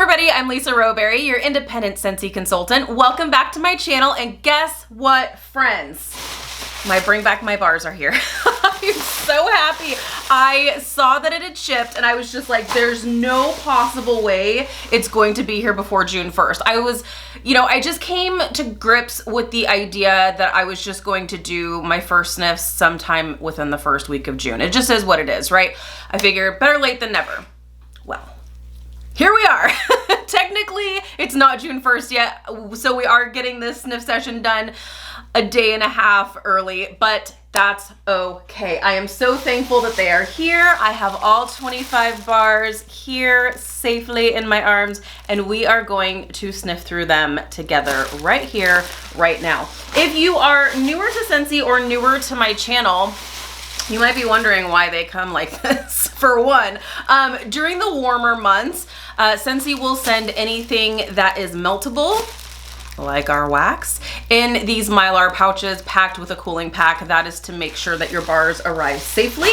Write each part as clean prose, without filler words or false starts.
everybody, I'm Lisa Rowberry, your independent Scentsy consultant. Welcome back to my channel, and guess what, friends? My Bring Back My bars are here. I'm so happy. I saw that it had shipped and I was just like, there's no possible way it's going to be here before June 1st. I just came to grips with the idea that I was just going to do my first sniffs sometime within the first week of June. It just is what it is, right? I figure better late than never. Well, here we are. Technically, it's not June 1st yet, so we are getting this sniff session done a day and a half early, but that's okay. I am so thankful that they are here. I have all 25 bars here safely in my arms, and we are going to sniff through them together right here, right now. If you are newer to Scentsy or newer to my channel, you might be wondering why they come like this. For one, during the warmer months, Scentsy will send anything that is meltable, like our wax, in these Mylar pouches packed with a cooling pack. That is to make sure that your bars arrive safely.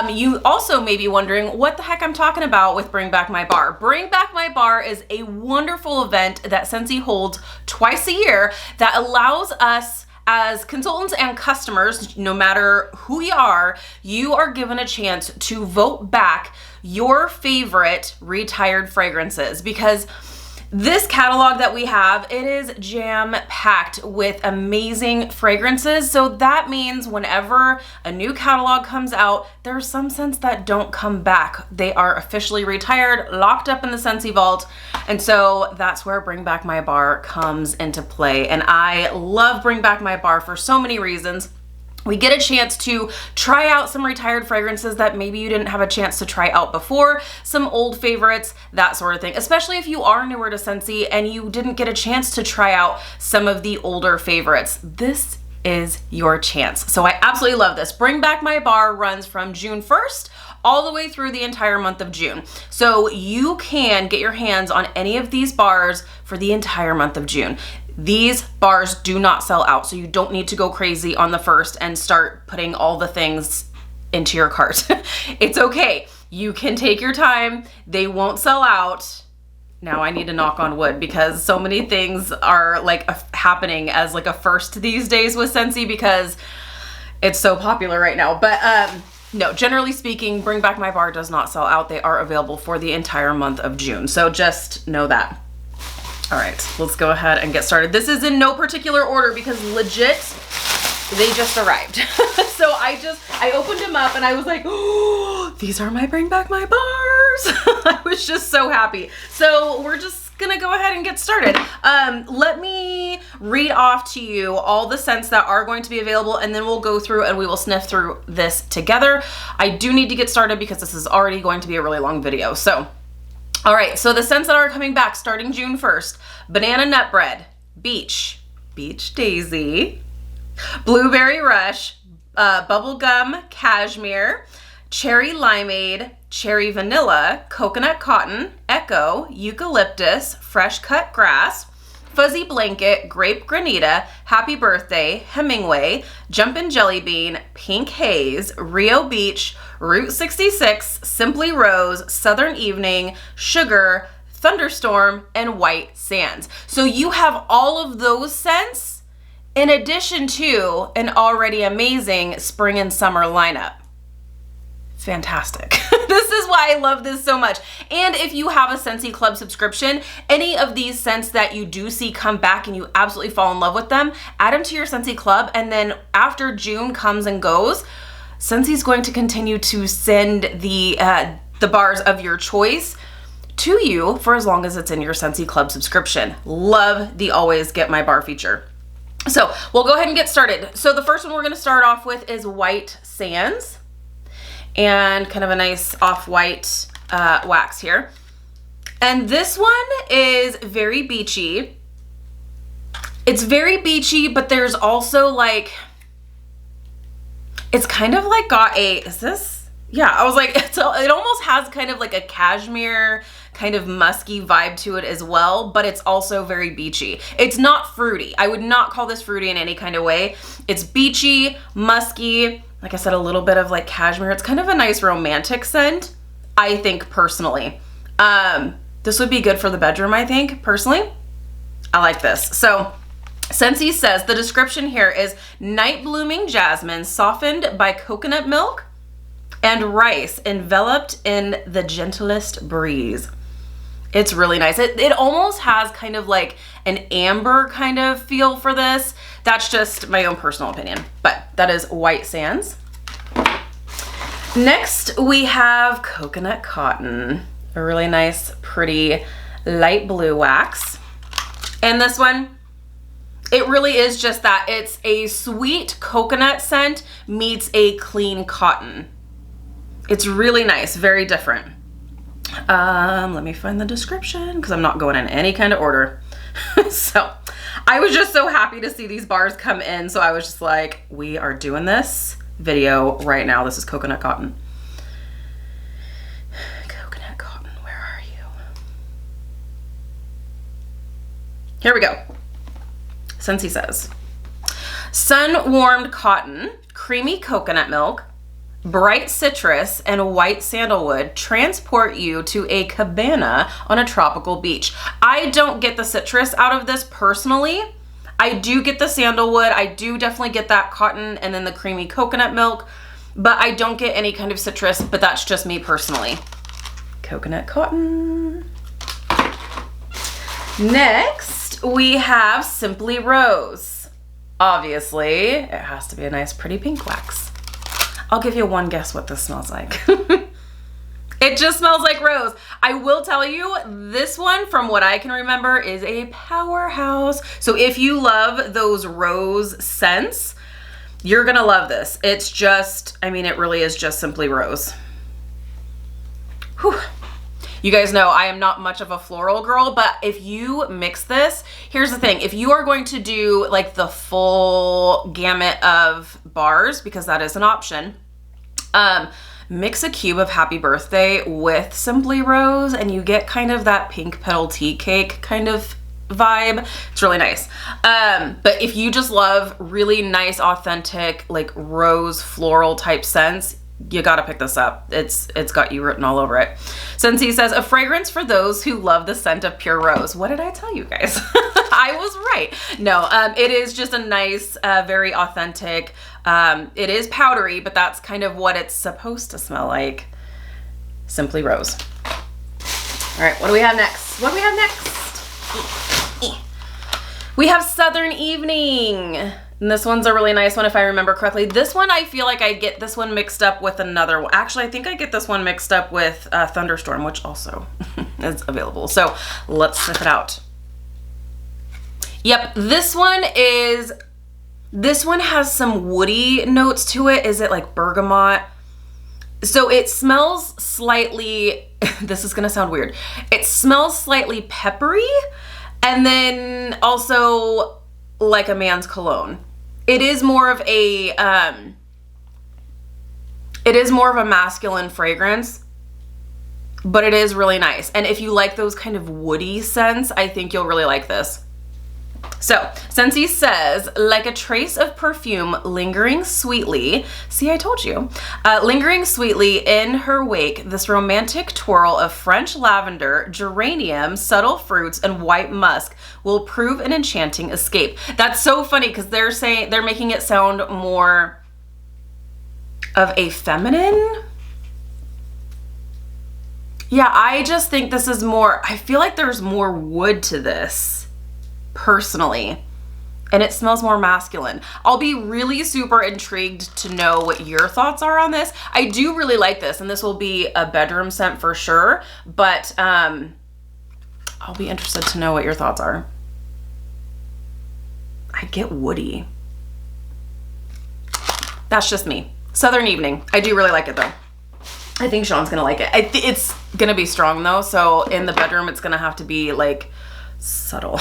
You also may be wondering what the heck I'm talking about with Bring Back My Bar. Bring Back My Bar is a wonderful event that Scentsy holds twice a year that allows us as consultants and customers, no matter who you are given a chance to vote back your favorite retired fragrances, because this catalog that we have, it is jam-packed with amazing fragrances. So that means whenever a new catalog comes out, there's some scents that don't come back. They are officially retired, locked up in the Scentsy vault. And so that's where Bring Back My Bar comes into play. And I love Bring Back My Bar for so many reasons. We get a chance to try out some retired fragrances that maybe you didn't have a chance to try out before, some old favorites, that sort of thing, especially if you are newer to Scentsy and you didn't get a chance to try out some of the older favorites. This is your chance. So I absolutely love this. Bring Back My Bar runs from June 1st all the way through the entire month of June. So you can get your hands on any of these bars for the entire month of June. These bars do not sell out, so you don't need to go crazy on the 1st and start putting all the things into your cart. It's okay. You can take your time. They won't sell out. Now I need to knock on wood because so many things are like happening as like a first these days with Scentsy because it's so popular right now. But no, generally speaking, Bring Back My Bar does not sell out. They are available for the entire month of June. So just know that. All right, let's go ahead and get started. This is in no particular order because legit, they just arrived. So I opened them up and I was like, oh, these are my Bring Back My Bars. I was just so happy. So we're just gonna go ahead and get started. Let me read off to you all the scents that are going to be available, and then we'll go through and we will sniff through this together. I do need to get started because this is already going to be a really long video. So all right, so the scents that are coming back starting June 1st, Banana Nut Bread, Beech Daisy, Blueberry Rush, Bubblegum Cashmere, Cherry Limeade, Cherry Vanilla, Coconut Cotton, Echo, Eucalyptus, Fresh Cut Grass, Fuzzy Blanket, Grape Granita, Happy Birthday, Hemingway, Jumpin' Jelly Bean, Pink Haze, Rio Beach, Route 66, Simply Rose, Southern Evening, Sugar, Thunderstorm, and White Sands. So you have all of those scents in addition to an already amazing spring and summer lineup. Fantastic. This is why I love this so much. And if you have a Scentsy Club subscription, any of these scents that you do see come back and you absolutely fall in love with them, add them to your Scentsy Club, and then after June comes and goes, Scentsy's going to continue to send the bars of your choice to you for as long as it's in your Scentsy Club subscription. Love the always get my bar feature. So we'll go ahead and get started. So the first one we're gonna start off with is White Sands, and kind of a nice off-white wax here. And this one is very beachy. It's very beachy, but there's also like, it's kind of like got a, is this? Yeah, I was like, it almost has kind of like a cashmere kind of musky vibe to it as well, but it's also very beachy. It's not fruity. I would not call this fruity in any kind of way. It's beachy, musky, like I said, a little bit of like cashmere. It's kind of a nice romantic scent, I think personally. This would be good for the bedroom, I think, personally. I like this. So Scentsy says the description here is night blooming jasmine softened by coconut milk and rice enveloped in the gentlest breeze. It's really nice. It almost has kind of like an amber kind of feel for this. That's just my own personal opinion, but that is White Sands. Next, we have Coconut Cotton, a really nice, pretty light blue wax. And this one, it really is just that. It's a sweet coconut scent meets a clean cotton. It's really nice, very different. Let me find the description because I'm not going in any kind of order. So I was just so happy to see these bars come in. So I was just like, we are doing this video right now. This is Coconut Cotton. Coconut Cotton, where are you? Here we go. Scentsy says, sun-warmed cotton, creamy coconut milk, bright citrus, and white sandalwood transport you to a cabana on a tropical beach. I don't get the citrus out of this personally. I do get the sandalwood. I do definitely get that cotton and then the creamy coconut milk, but I don't get any kind of citrus, but that's just me personally. Coconut Cotton. Next, we have Simply Rose. Obviously, it has to be a nice pretty pink wax. I'll give you one guess what this smells like. It just smells like rose. I will tell you, this one, from what I can remember, is a powerhouse. So if you love those rose scents, you're gonna love this. It's just, I mean, it really is just Simply Rose. Whew. You guys know I am not much of a floral girl, but if you mix this, here's the thing. If you are going to do like the full gamut of bars, because that is an option, mix a cube of Happy Birthday with Simply Rose and you get kind of that pink petal tea cake kind of vibe. It's really nice. But if you just love really nice, authentic, like rose floral type scents, you gotta pick this up. It's got you written all over it. Scentsy says, a fragrance for those who love the scent of pure rose. What did I tell you guys? I was right. No, it is just a nice, very authentic, it is powdery, but that's kind of what it's supposed to smell like. Simply Rose. All right, what do we have next? What do we have next? We have Southern Evening. And this one's a really nice one if I remember correctly. This one, I feel like I get this one mixed up with another one. Actually, I think I get this one mixed up with Thunderstorm, which also is available. So let's sniff it out. Yep, this one has some woody notes to it. Is it like bergamot? So it smells slightly, this is gonna sound weird. It smells slightly peppery and then also like a man's cologne. It is more of a masculine fragrance, but it is really nice. And if you like those kind of woody scents, I think you'll really like this. So Scentsy says, like a trace of perfume lingering sweetly. See, I told you. Lingering sweetly in her wake, this romantic twirl of French lavender, geranium, subtle fruits, and white musk will prove an enchanting escape. That's so funny because they're making it sound more of a feminine. Yeah, I just think this is more, I feel like there's more wood to this. Personally, and it smells more masculine. I'll be really super intrigued to know what your thoughts are on this. I do really like this, and this will be a bedroom scent for sure, but I'll be interested to know what your thoughts are. I get woody. That's just me. Southern Evening. I do really like it though. I think Sean's gonna like it. It's gonna be strong though, so in the bedroom it's gonna have to be like subtle.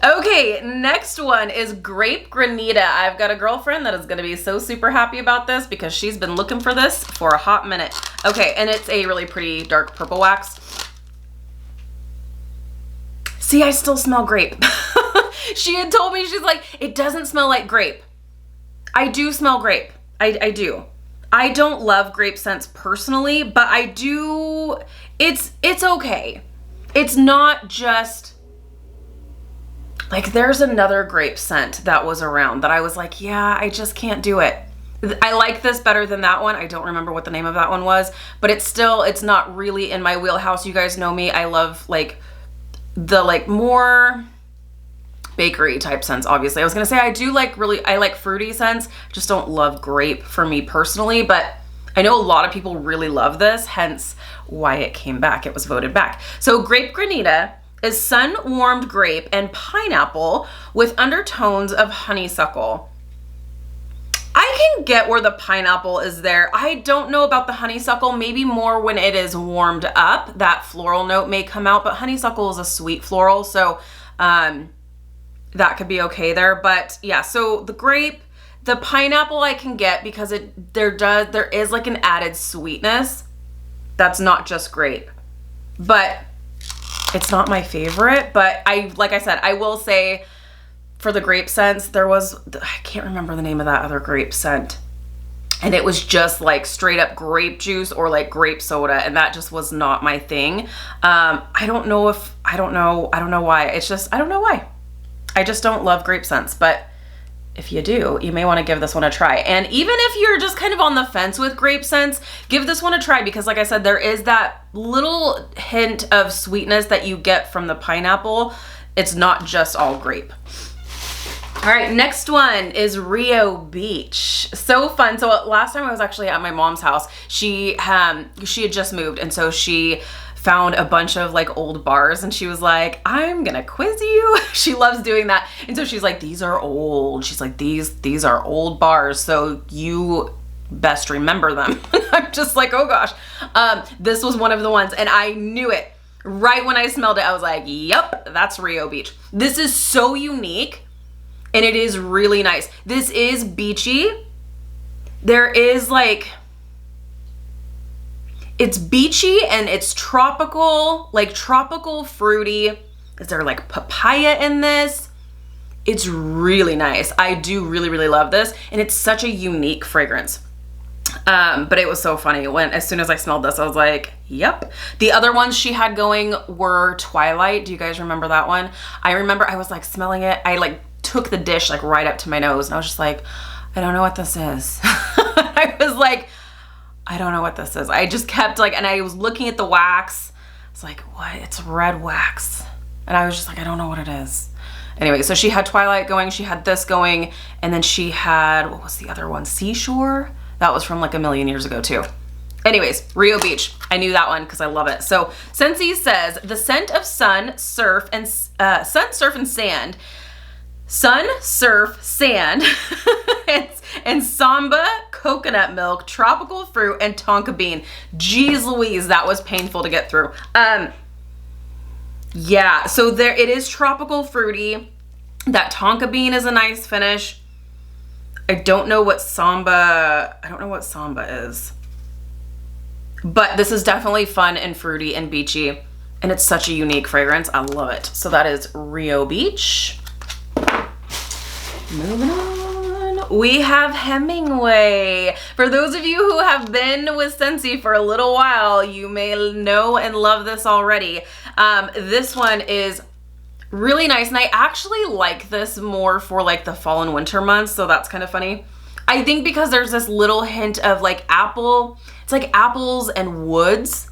Okay, next one is Grape Granita. I've got a girlfriend that is going to be so super happy about this because she's been looking for this for a hot minute. Okay, and it's a really pretty dark purple wax. See, I still smell grape. She had told me, she's like, it doesn't smell like grape. I do smell grape. I do. I don't love grape scents personally, but I do, it's okay. It's not just, like there's another grape scent that was around that I was like, yeah, I just can't do it. I like this better than that one. I don't remember what the name of that one was, but it's not really in my wheelhouse. You guys know me. I love like the like more bakery type scents, obviously. I was gonna say I like fruity scents, just don't love grape for me personally, but I know a lot of people really love this, hence why it came back. It was voted back. So Grape Granita is sun-warmed grape and pineapple with undertones of honeysuckle. I can get where the pineapple is there. I don't know about the honeysuckle, maybe more when it is warmed up, that floral note may come out, but honeysuckle is a sweet floral, so that could be okay there. But yeah, so the grape, the pineapple I can get because there is like an added sweetness that's not just grape, but it's not my favorite. But like I said, I will say for the grape scents, I can't remember the name of that other grape scent, and it was just like straight up grape juice or like grape soda, and that just was not my thing. I don't know why. It's just, I don't know why. I just don't love grape scents, but if you do, you may want to give this one a try. And even if you're just kind of on the fence with grape scents, give this one a try because like I said, there is that little hint of sweetness that you get from the pineapple. It's not just all grape. All right, next one is Rio Beach. So fun. So last time I was actually at my mom's house. She had just moved, and so she found a bunch of like old bars, and she was like, I'm gonna quiz you. She loves doing that. And so she's like, these are old. She's like, these are old bars, so you best remember them. I'm just like, oh gosh. This was one of the ones, and I knew it. Right when I smelled it, I was like, yep, that's Rio Beach. This is so unique, and it is really nice. This is beachy. There is like, it's beachy and it's tropical, like tropical fruity. Is there like papaya in this? It's really nice. I do really, really love this. And it's such a unique fragrance. But it was so funny as soon as I smelled this, I was like, yep. The other ones she had going were Twilight. Do you guys remember that one? I remember I was like smelling it. I like took the dish like right up to my nose, and I was just like, I don't know what this is. I was like, I don't know what this is. I just kept like, and I was looking at the wax. I was like, what? It's red wax. And I was just like, I don't know what it is. Anyway, so she had Twilight going, she had this going, and then she had, what was the other one? Seashore? That was from like a million years ago too. Anyways, Rio Beach. I knew that one because I love it. So Scentsy says, the scent of sun, surf, and sand. Sun, surf, sand, and samba, coconut milk, tropical fruit, and tonka bean. Jeez Louise, that was painful to get through. Yeah, so there it is, tropical fruity. That tonka bean is a nice finish. I don't know what samba is. But this is definitely fun and fruity and beachy, and it's such a unique fragrance. I love it. So that is Rio Beach. Moving on, we have Hemingway. For those of you who have been with Scentsy for a little while, you may know and love this already. This one is really nice, and I actually like this more for like the fall and winter months, so that's kind of funny. I think because there's this little hint of like apple. It's like apples and woods.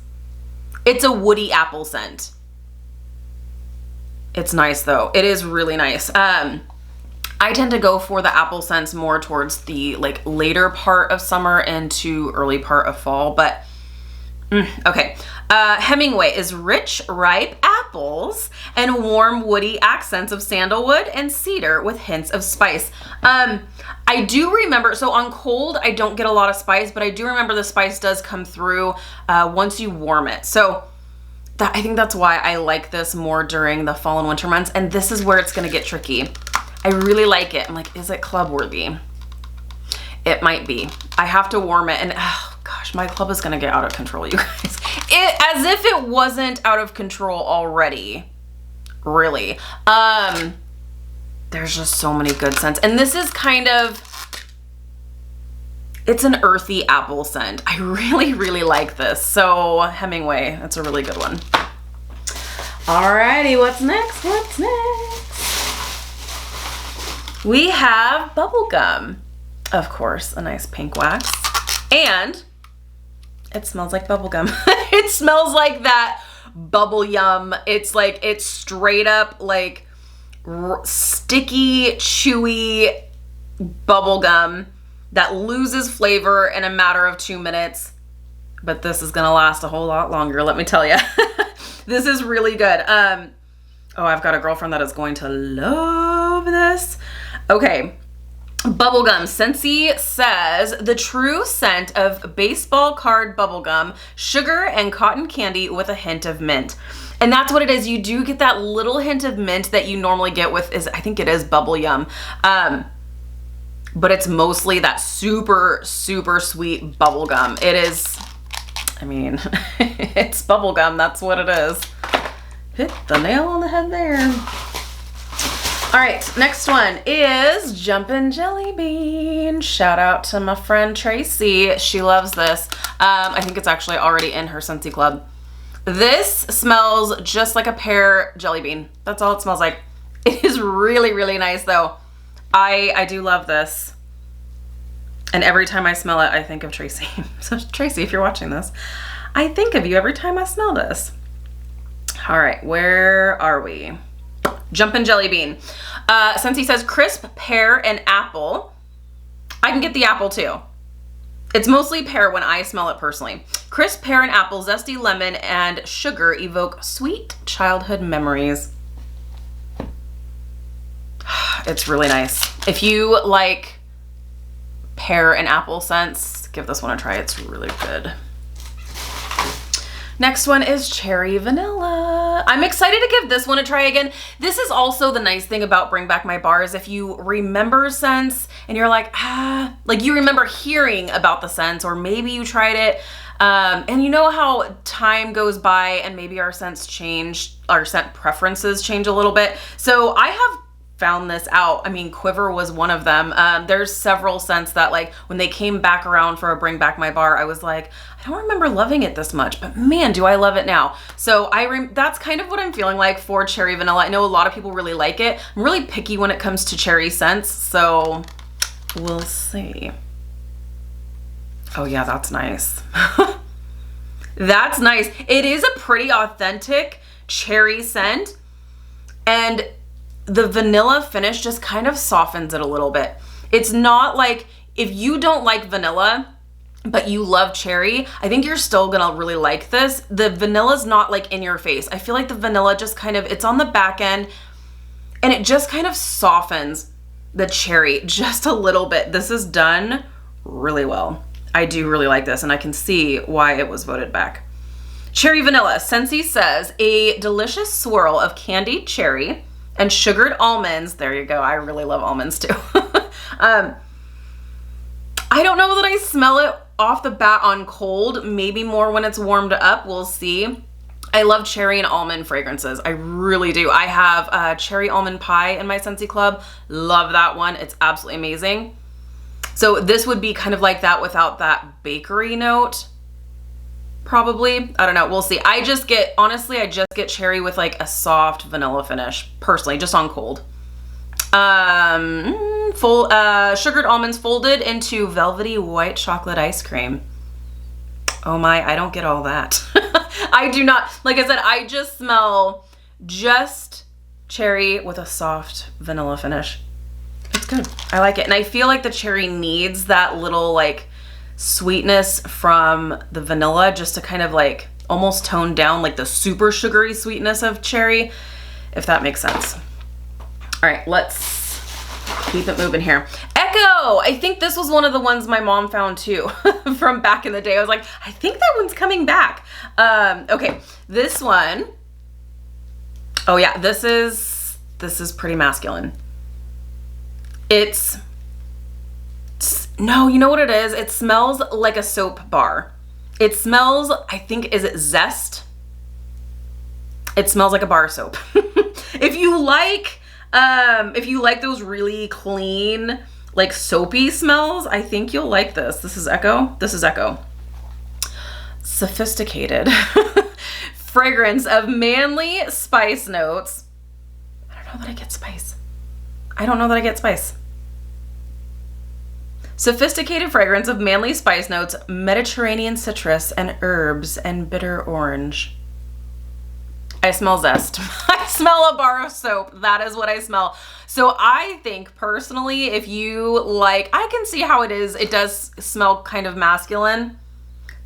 It's a woody apple scent. It's nice though. It is really nice. I tend to go for the apple scents more towards the like later part of summer into early part of fall, but okay. Hemingway is rich, ripe apples and warm woody accents of sandalwood and cedar with hints of spice. I do remember, so on cold, I don't get a lot of spice, but I do remember the spice does come through once you warm it. So I think that's why I like this more during the fall and winter months. And this is where it's gonna get tricky. I really like it. I'm like, is it club worthy? It might be. I have to warm it, and oh gosh, my club is gonna get out of control, you guys. As if it wasn't out of control already, really. There's just so many good scents, and this is kind of, It's an earthy apple scent. I really, really like this. So Hemingway, that's a really good one. Alrighty, what's next? What's next? We have Bubblegum. Of course, a nice pink wax. And it smells like bubblegum. It smells like that bubble yum. It's like, it's straight up like sticky, chewy bubblegum that loses flavor in a matter of 2 minutes. But this is gonna last a whole lot longer, let me tell you. This is really good. Oh, I've got a girlfriend that is going to love this. Okay. Bubblegum. Scentsy says the true scent of baseball card bubblegum, sugar and cotton candy with a hint of mint. And that's what it is. You do get that little hint of mint that you normally get with I think it is bubble yum. But it's mostly that super, super sweet bubblegum. It is, I mean, it's bubblegum. That's what it is. Hit the nail on the head there. All right, next one is Jumpin' Jelly Bean. Shout out to my friend Tracy. She loves this. I think it's actually already in her Scentsy Club. This smells just like a pear jelly bean. That's all it smells like. It is really, really nice though. I do love this. And every time I smell it, I think of Tracy. So Tracy, if you're watching this, I think of you every time I smell this. All right, where are we? Jumpin' Jelly Bean. Scentsy says crisp pear and apple. I can get the apple too. It's mostly pear when I smell it personally. Crisp pear and apple, zesty lemon, and sugar evoke sweet childhood memories. It's really nice. If you like pear and apple scents, give this one a try. It's really good. Next one is Cherry Vanilla. I'm excited to give this one a try again. This is also the nice thing about Bring Back My Bars. If you remember scents and you're like, like you remember hearing about the scents, or maybe you tried it, and you know how time goes by and maybe our scents change, our scent preferences change a little bit. So I have found this out. I mean, Quiver was one of them. There's several scents that like when they came back around for a Bring Back My Bar, I was like, I don't remember loving it this much, but man, do I love it now. So that's kind of what I'm feeling like for Cherry Vanilla. I know a lot of people really like it. I'm really picky when it comes to cherry scents, so we'll see. Oh yeah, that's nice. That's nice. It is a pretty authentic cherry scent, and the vanilla finish just kind of softens it a little bit. It's not like, if you don't like vanilla, but you love cherry, I think you're still gonna really like this. The vanilla's not like in your face. I feel like the vanilla just kind of, it's on the back end and it just kind of softens the cherry just a little bit. This is done really well. I do really like this, and I can see why it was voted back. Cherry Vanilla. Scentsy says a delicious swirl of candied cherry and sugared almonds. There you go. I really love almonds too. I don't know that I smell it off the bat on cold, maybe more when it's warmed up. We'll see. I love cherry and almond fragrances. I really do. I have cherry almond pie in my Scentsy Club. Love that one. It's absolutely amazing. So this would be kind of like that without that bakery note. Probably. I don't know. We'll see. Honestly, I just get cherry with like a soft vanilla finish, personally, just on cold. Sugared almonds folded into velvety white chocolate ice cream. Oh my, I don't get all that. I do not. Like I said, I just smell just cherry with a soft vanilla finish. It's good. I like it. And I feel like the cherry needs that little like sweetness from the vanilla just to kind of like almost tone down like the super sugary sweetness of cherry, if that makes sense. All right, let's keep it moving here. Echo! I think this was one of the ones my mom found too from back in the day. I was like, I think that one's coming back. Okay, this one. Oh yeah, this is pretty masculine. No, you know what it is? It smells like a soap bar. It smells, I think, is it Zest? It smells like a bar soap. If you like those really clean, like soapy smells, I think you'll like this. This is Echo. This is Echo. Sophisticated fragrance of manly spice notes. I don't know that I get spice. I don't know that I get spice. Sophisticated fragrance of manly spice notes, Mediterranean citrus and herbs and bitter orange. I smell zest. I smell a bar of soap. That is what I smell. So I think personally, if you like, I can see how it is. It does smell kind of masculine,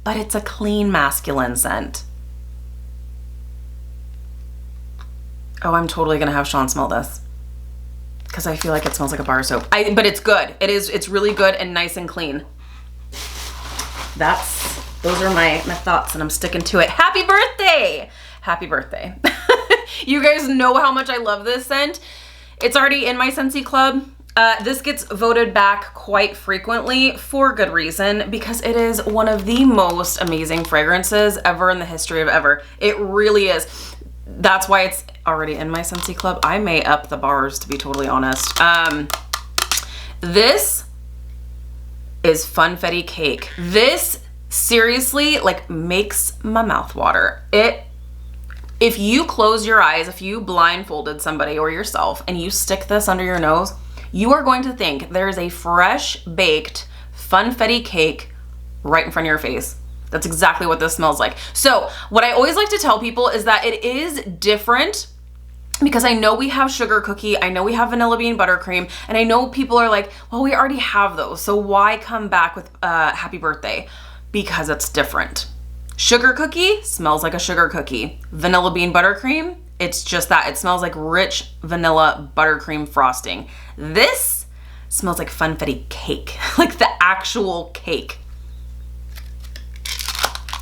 but it's a clean masculine scent. Oh, I'm totally gonna have Sean smell this because I feel like it smells like a bar of soap. But it's good. It's really good and nice and clean. Those are my thoughts, and I'm sticking to it. Happy birthday! Happy birthday. You guys know how much I love this scent. It's already in my Scentsy Club. This gets voted back quite frequently for good reason, because it is one of the most amazing fragrances ever in the history of ever. It really is. That's why it's already in my Scentsy Club. I may up the bars, to be totally honest. This is Funfetti Cake. This seriously like makes my mouth water. If you close your eyes, if you blindfolded somebody or yourself and you stick this under your nose, you are going to think there's a fresh baked funfetti cake right in front of your face. That's exactly what this smells like. So what I always like to tell people is that it is different, because I know we have sugar cookie, I know we have vanilla bean buttercream, and I know people are like, well, we already have those, so why come back with happy birthday? Because it's different. Sugar cookie smells like a sugar cookie. Vanilla bean buttercream, it's just that. It smells like rich vanilla buttercream frosting. This smells like funfetti cake, like the actual cake.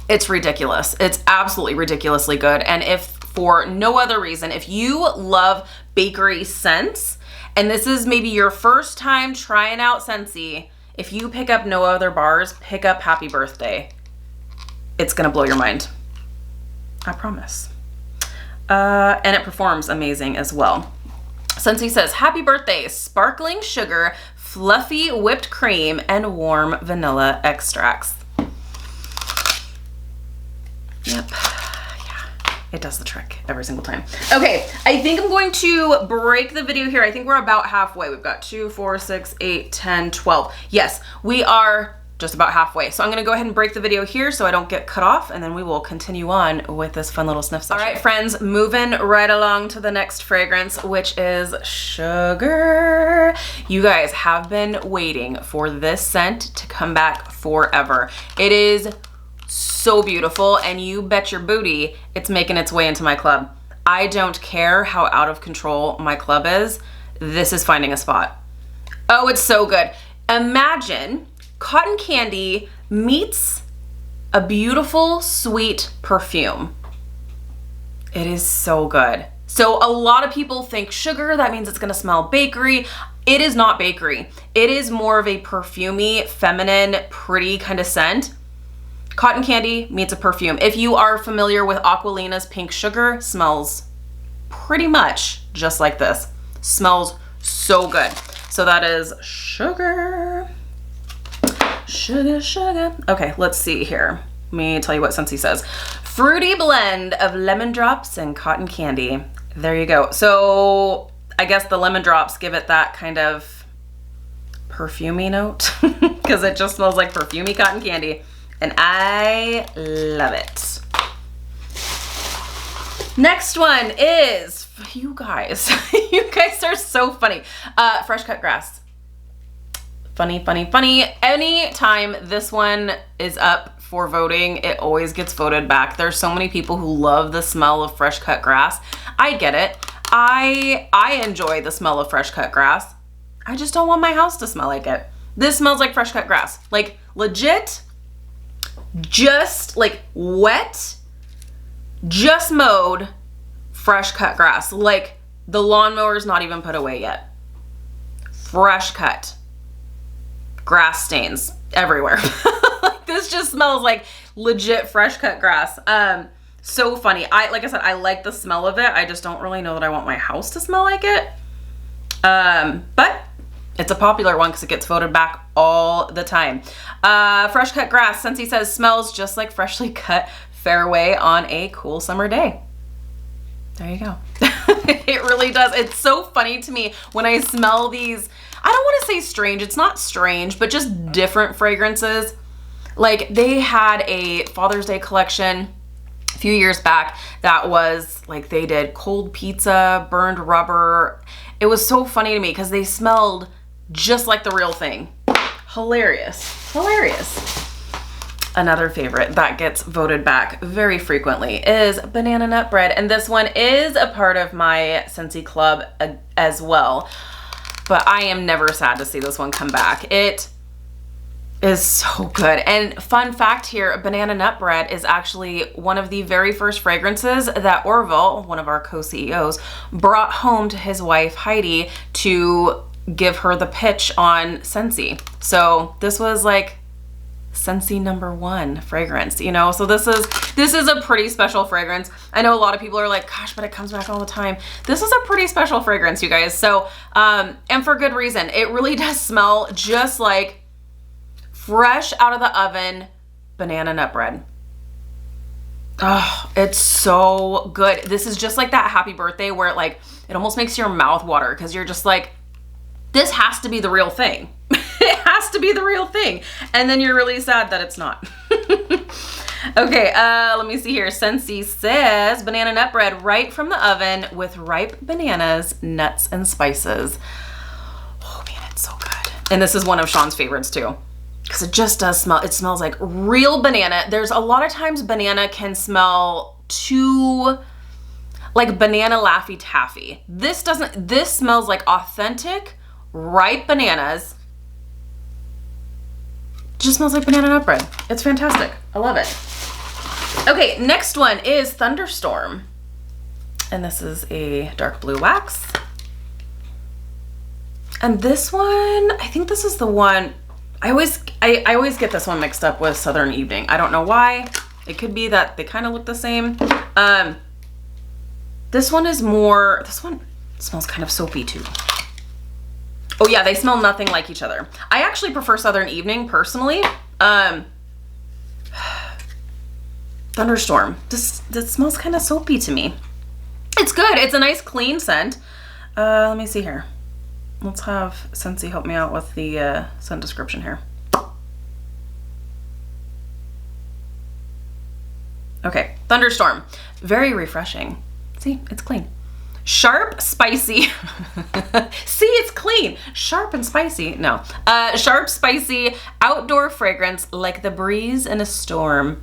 It's ridiculous. It's absolutely ridiculously good. And if for no other reason, if you love bakery scents, and this is maybe your first time trying out Scentsy, if you pick up no other bars, pick up Happy Birthday. It's gonna blow your mind. I promise. And it performs amazing as well. Scentsy says, happy birthday, sparkling sugar, fluffy whipped cream, and warm vanilla extracts. Yep, yeah, it does the trick every single time. Okay, I think I'm going to break the video here. I think we're about halfway. We've got 2, 4, 6, 8, 10, 12. Yes, we are just about halfway. So I'm gonna go ahead and break the video here so I don't get cut off, and then we will continue on with this fun little sniff session. All right, friends, moving right along to the next fragrance, which is Sugar. You guys have been waiting for this scent to come back forever. It is so beautiful, and you bet your booty it's making its way into my club. I don't care how out of control my club is. This is finding a spot. Oh, it's so good. Imagine cotton candy meets a beautiful, sweet perfume. It is so good. So a lot of people think sugar, that means it's gonna smell bakery. It is not bakery. It is more of a perfumey, feminine, pretty kind of scent. Cotton candy meets a perfume. If you are familiar with Aquilina's Pink Sugar, smells pretty much just like this. Smells so good. So that is Sugar. Sugar, sugar. Okay, let's see here. Let me tell you what Scentsy says. Fruity blend of lemon drops and cotton candy. There you go. So I guess the lemon drops give it that kind of perfumey note because it just smells like perfumey cotton candy. And I love it. Next one is, you guys, you guys are so funny. Fresh cut grass. Funny, funny, funny. Anytime this one is up for voting, it always gets voted back. There's so many people who love the smell of fresh cut grass. I get it. I enjoy the smell of fresh cut grass. I just don't want my house to smell like it. This smells like fresh cut grass. Like legit, just like wet, just mowed fresh cut grass. Like the lawnmower's not even put away yet. Fresh cut. Grass stains everywhere. Like this just smells like legit fresh cut grass. So funny. Like I said, I like the smell of it. I just don't really know that I want my house to smell like it. But It's a popular one because it gets voted back all the time. Fresh cut grass. Scentsy says smells just like freshly cut fairway on a cool summer day. There you go. It really does. It's so funny to me when I smell these, I don't want to say strange, it's not strange, but just different fragrances. Like they had a Father's Day collection a few years back that was like, they did cold pizza, burned rubber. It was so funny to me because they smelled just like the real thing. Hilarious, hilarious. Another favorite that gets voted back very frequently is banana nut bread. And this one is a part of my Scentsy Club as well. But I am never sad to see this one come back. It is so good. And fun fact here, banana nut bread is actually one of the very first fragrances that Orville, one of our co-CEOs, brought home to his wife Heidi to give her the pitch on Scentsy. So this was like Scentsy #1 fragrance, you know? So this is a pretty special fragrance. I know a lot of people are like, gosh, but it comes back all the time. This is a pretty special fragrance, you guys. So, and for good reason. It really does smell just like fresh out of the oven banana nut bread. Oh, it's so good. This is just like that happy birthday where it like, it almost makes your mouth water because you're just like, this has to be the real thing. It has to be the real thing. And then you're really sad that it's not. Okay, let me see here. Scentsy says banana nut bread right from the oven with ripe bananas, nuts, and spices. Oh man, it's so good. And this is one of Sean's favorites too, because it just does smell, it smells like real banana. There's a lot of times banana can smell too like banana Laffy Taffy. This doesn't, this smells like authentic, ripe bananas. Just smells like banana nut bread. It's fantastic. I love it. Okay, next one is Thunderstorm. And this is a dark blue wax. And this one, I think this is the one, I always get this one mixed up with Southern Evening. I don't know why. It could be that they kind of look the same. This one is more, this one smells kind of soapy too. Oh yeah, they smell nothing like each other. I actually prefer Southern Evening personally. Thunderstorm. This smells kind of soapy to me. It's good. It's a nice clean scent. Let me see here. Let's have Scentsy help me out with the scent description here. Okay, Thunderstorm. Very refreshing. See, it's clean. Sharp, spicy. See, it's clean. Sharp and spicy. No. Sharp, spicy, outdoor fragrance like the breeze in a storm.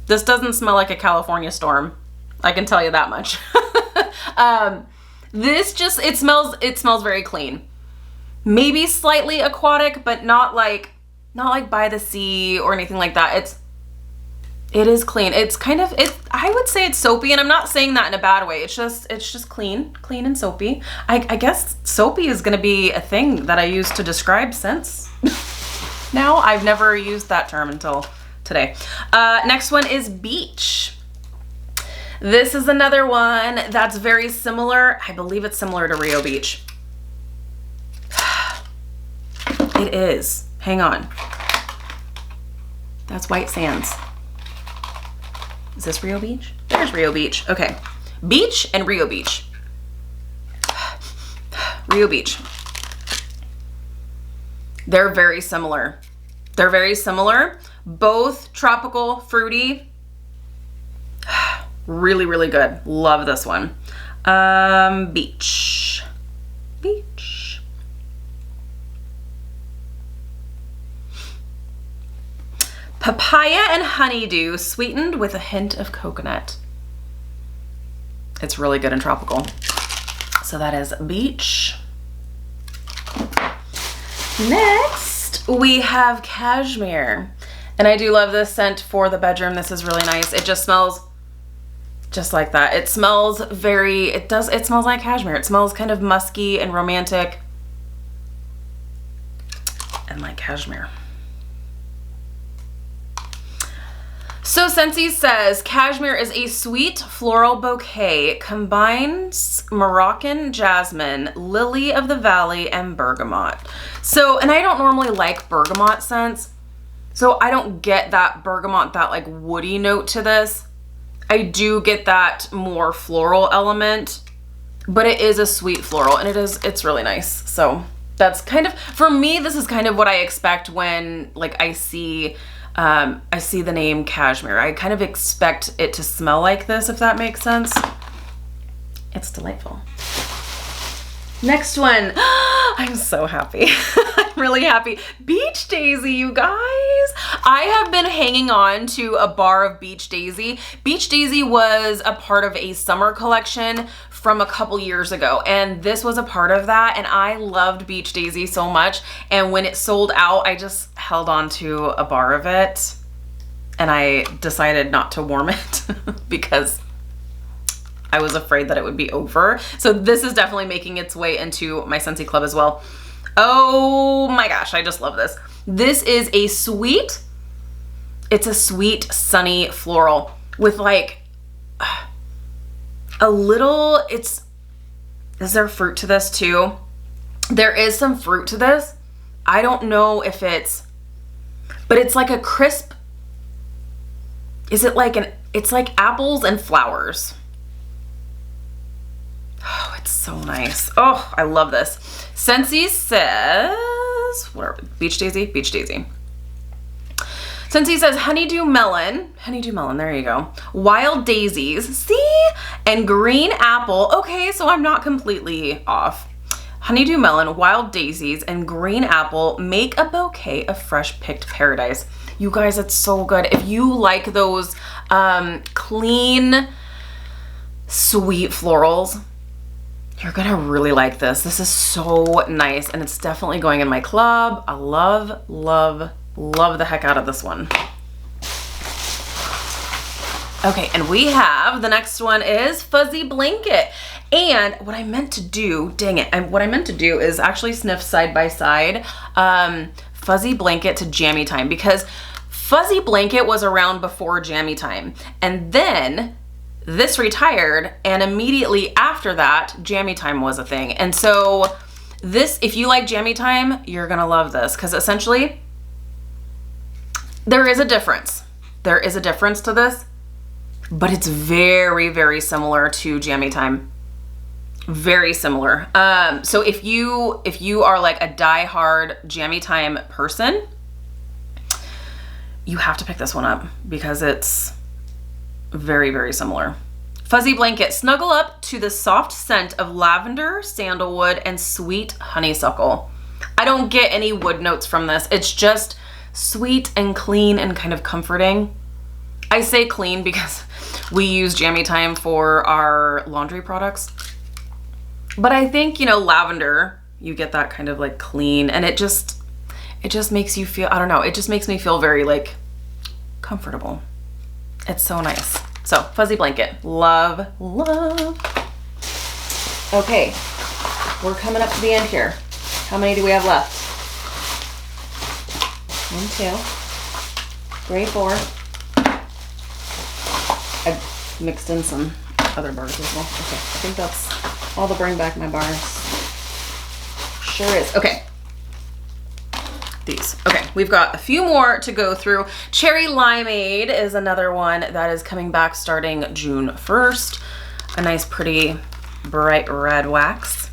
This doesn't smell like a California storm. I can tell you that much. This just, it smells very clean. Maybe slightly aquatic, but not like by the sea or anything like that. It is clean. It's kind of, I would say it's soapy, and I'm not saying that in a bad way. It's just clean and soapy. I guess soapy is gonna be a thing that I use to describe scents. Now, I've never used that term until today. Next one is Beach. This is another one that's very similar. I believe it's similar to Rio Beach. It is. Hang on. That's White Sands. Is this Rio Beach? There's Rio Beach. Okay. Beach and Rio Beach. Rio Beach. They're very similar. They're very similar. Both tropical, fruity. Really, really good. Love this one. Beach. Beach. Papaya and honeydew sweetened with a hint of coconut. It's really good and tropical. So that is Beach. Next, we have Cashmere. And I do love this scent for the bedroom. This is really nice. It just smells just like that. It smells very, it smells like cashmere. It smells kind of musky and romantic and like cashmere. So Scentsy says, Cashmere is a sweet floral bouquet, combines Moroccan jasmine, lily of the valley, and bergamot. So, and I don't normally like bergamot scents, so I don't get that bergamot, that like woody note to this. I do get that more floral element, but it is a sweet floral, and it's really nice. So that's kind of, for me, this is kind of what I expect when like I see the name Cashmere. I kind of expect it to smell like this, if that makes sense. It's delightful. Next one. I'm so happy. I'm really happy. Beech Daisy, you guys. I have been hanging on to a bar of Beech Daisy. Beech Daisy was a part of a summer collection from a couple years ago, and this was a part of that, and I loved Beech Daisy so much, and when it sold out, I just held on to a bar of it, and I decided not to warm it because I was afraid that it would be over. So this is definitely making its way into my Scentsy Club as well. Oh my gosh, I just love this. This is a sweet, it's a sweet sunny floral with like a little, is there fruit to this too? There is some fruit to this. I don't know if but it's like a crisp, is it like it's like apples and flowers. Oh, it's so nice. Oh, I love this. Scentsy says, where, Beech Daisy? Beech Daisy. Scentsy says honeydew melon, there you go. Wild daisies, see? And green apple. Okay, so I'm not completely off. Honeydew melon, wild daisies, and green apple make a bouquet of fresh picked paradise. You guys, it's so good. If you like those clean, sweet florals, you're gonna really like this. This is so nice, and it's definitely going in my club. I love, love, love the heck out of this one. Okay, and we have, the next one is Fuzzy Blanket. And what I meant to do, dang it, what I meant to do is actually sniff side by side Fuzzy Blanket to Jammy Time, because Fuzzy Blanket was around before Jammy Time. And then this retired, and immediately after that, Jammy Time was a thing. And so this, if you like Jammy Time, you're gonna love this, because essentially there is a difference. There is a difference to this, but it's very, very similar to Jammy Time. Very similar. So if you are like a die-hard Jammy Time person, you have to pick this one up because it's very, very similar. Fuzzy Blanket, snuggle up to the soft scent of lavender, sandalwood, and sweet honeysuckle. I don't get any wood notes from this. It's just sweet and clean and kind of comforting. I say clean because we use Jammy Time for our laundry products. But I think, you know, lavender, you get that kind of like clean, and it just makes you feel, I don't know, it just makes me feel very like comfortable. It's so nice. So Fuzzy Blanket, love, love. Okay, we're coming up to the end here. How many do we have left? 1, 2, 3, 4. I mixed in some other bars as well. Okay, I think that's all the bring back my bars. Sure is. Okay. These. Okay, we've got a few more to go through. Cherry Limeade is another one that is coming back starting June 1st. A nice, pretty, bright red wax.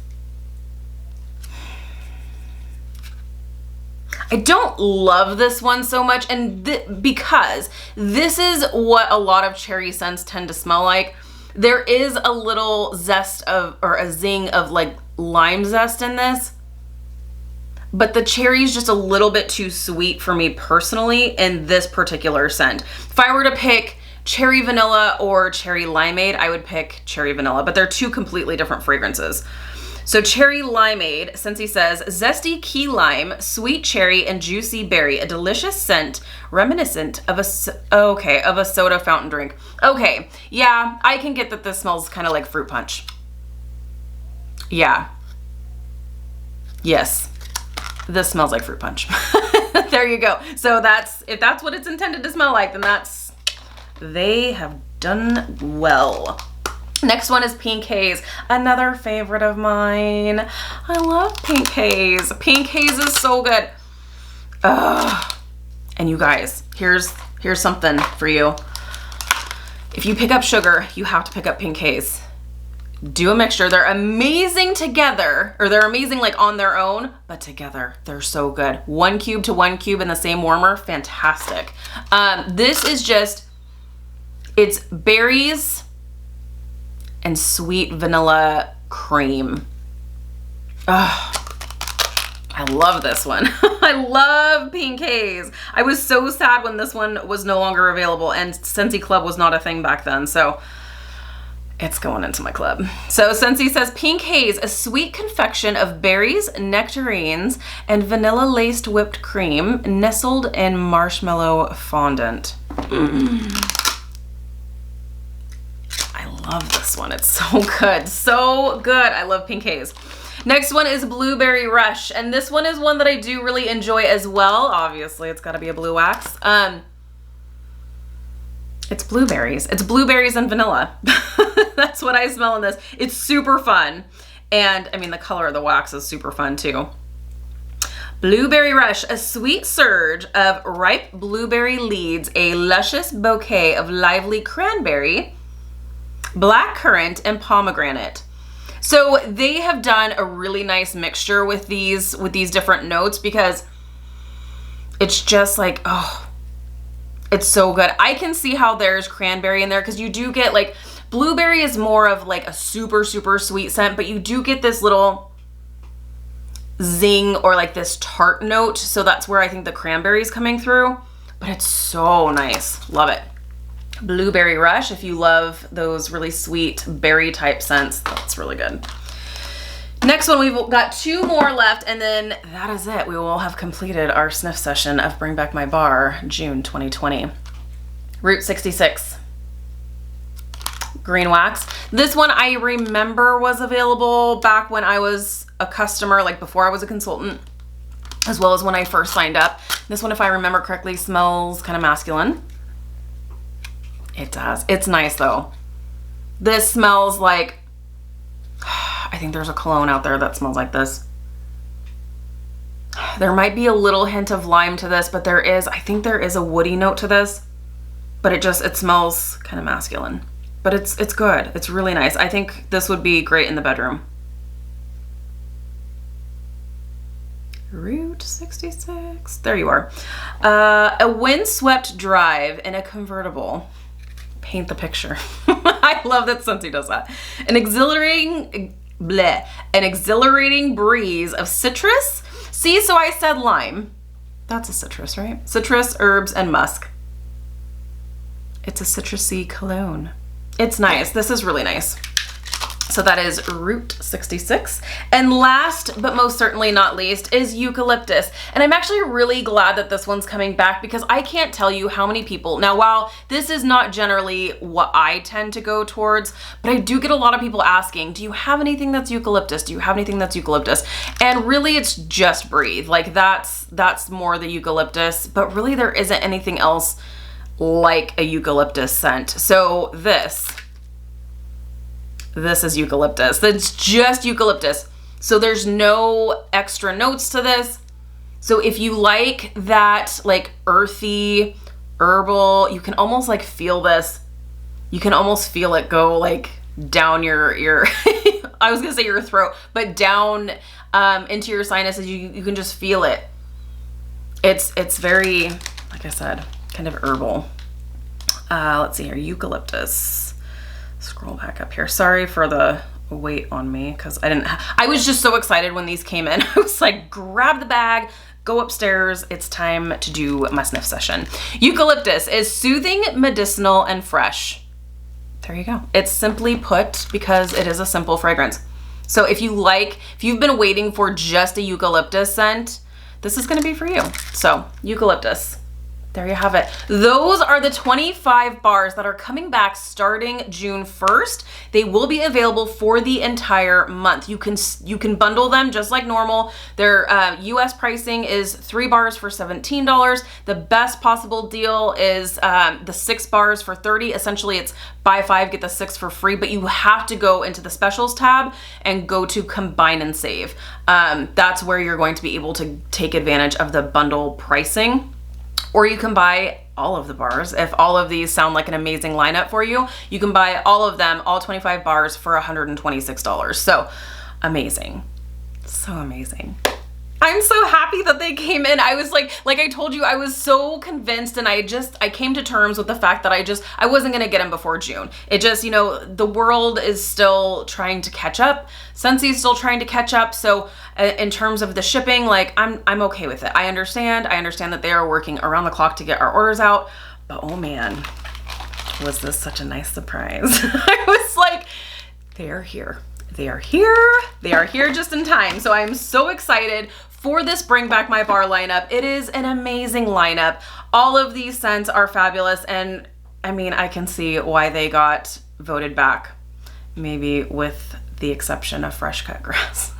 I don't love this one so much, and because this is what a lot of cherry scents tend to smell like. There is a little zest of, or a zing of like lime zest in this, but the cherry is just a little bit too sweet for me personally in this particular scent. If I were to pick cherry vanilla or cherry limeade, I would pick cherry vanilla, but they're two completely different fragrances. So Cherry Limeade, Scentsy says, zesty key lime, sweet cherry, and juicy berry, a delicious scent reminiscent of a soda fountain drink. Okay, yeah, I can get that this smells kind of like fruit punch. Yeah. Yes, this smells like fruit punch. There you go. So if that's what it's intended to smell like, then that's They have done well. Next one is Pink Haze, another favorite of mine. I love Pink Haze. Pink Haze is so good. And you guys, here's something for you. If you pick up sugar, you have to pick up Pink Haze. Do a mixture. They're amazing together, or they're amazing like on their own, but together they're so good. 1 cube to 1 cube in the same warmer, fantastic. This is just, it's berries and sweet vanilla cream. I love this one. I love Pink Haze. I was so sad when this one was no longer available, and Scentsy Club was not a thing back then, so it's going into my club. So Scentsy says, Pink Haze, a sweet confection of berries, nectarines, and vanilla-laced whipped cream nestled in marshmallow fondant. I love this one. It's so good. So good. I love Pink Haze. Next one is Blueberry Rush, and this one is one that I do really enjoy as well. Obviously, it's got to be a blue wax. It's blueberries. It's blueberries and vanilla. That's what I smell in this. It's super fun. And I mean, the color of the wax is super fun too. Blueberry Rush, a sweet surge of ripe blueberry leads a luscious bouquet of lively cranberry, blackcurrant, and pomegranate. So they have done a really nice mixture with these different notes, because it's just like, oh, it's so good. I can see how there's cranberry in there, because you do get like, blueberry is more of like a super, super sweet scent, but you do get this little zing or like this tart note. So that's where I think the cranberry is coming through, but it's so nice. Love it. Blueberry Rush, if you love those really sweet berry type scents, that's really good. Next one, we've got 2 more left, and then that is it. We will have completed our sniff session of Bring Back My Bar, June 2020. Route 66. Green wax. This one I remember was available back when I was a customer, like before I was a consultant, as well as when I first signed up. This one, if I remember correctly, smells kind of masculine. It does. It's nice though. This smells like, I think there's a cologne out there that smells like this. There might be a little hint of lime to this, but I think there is a woody note to this, but it smells kind of masculine, but it's good. It's really nice. I think this would be great in the bedroom. Route 66. There you are. A windswept drive in a convertible. Paint the picture. I love that Scentsy does that. An exhilarating breeze of citrus. See, so I said lime. That's a citrus, right? Citrus, herbs, and musk. It's a citrusy cologne. It's nice. This is really nice. So that is Route 66. And last, but most certainly not least, is Eucalyptus. And I'm actually really glad that this one's coming back, because I can't tell you how many people, now while this is not generally what I tend to go towards, but I do get a lot of people asking, do you have anything that's eucalyptus? Do you have anything that's eucalyptus? And really it's just Breathe. Like that's more the eucalyptus, but really there isn't anything else like a eucalyptus scent. So this is eucalyptus. That's just eucalyptus. So there's no extra notes to this. So if you like that like earthy, herbal, you can almost like feel this. You can almost feel it go like down your I was gonna say your throat, but down into your sinuses. You can just feel it. It's very, like I said, kind of herbal. Let's see here, eucalyptus. Scroll back up here. Sorry for the weight on me, because I was just so excited when these came in. I was like, grab the bag, go upstairs. It's time to do my sniff session. Eucalyptus is soothing, medicinal, and fresh. There you go. It's simply put because it is a simple fragrance. So if you've been waiting for just a eucalyptus scent, this is going to be for you. So eucalyptus. there you have it. Those are the 25 bars that are coming back starting June 1st. They will be available for the entire month. You can bundle them just like normal. Their US pricing is 3 bars for $17. The best possible deal is the 6 bars for $30. Essentially, it's buy 5, get the 6 for free, but you have to go into the specials tab and go to combine and save. That's where you're going to be able to take advantage of the bundle pricing. Or you can buy all of the bars. If all of these sound like an amazing lineup for you, you can buy all of them, all 25 bars for $126. So amazing. So amazing. I'm so happy that they came in. I was like I told you, I was so convinced, and I came to terms with the fact that I wasn't gonna get them before June. It just, you know, the world is still trying to catch up. Scentsy's still trying to catch up. So in terms of the shipping, like I'm okay with it. I understand that they are working around the clock to get our orders out, but oh man, was this such a nice surprise. I was like, they are here. They are here. They are here just in time. So I'm so excited for this Bring Back My Bar lineup. It is an amazing lineup. All of these scents are fabulous, and I mean, I can see why they got voted back, maybe with the exception of fresh cut grass.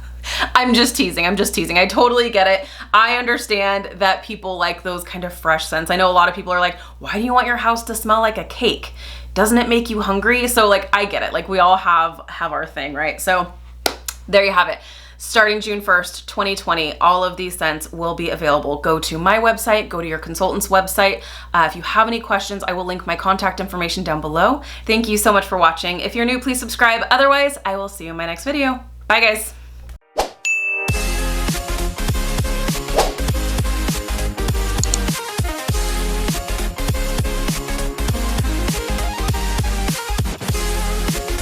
I'm just teasing. I totally get it. I understand that people like those kind of fresh scents. I know a lot of people are like, why do you want your house to smell like a cake? Doesn't it make you hungry? So like, I get it. Like, we all have our thing, right? So there you have it. Starting June 1st, 2020, all of these scents will be available. Go to my website, go to your consultant's website. If you have any questions, I will link my contact information down below. Thank you so much for watching. If you're new, please subscribe. Otherwise, I will see you in my next video. Bye guys.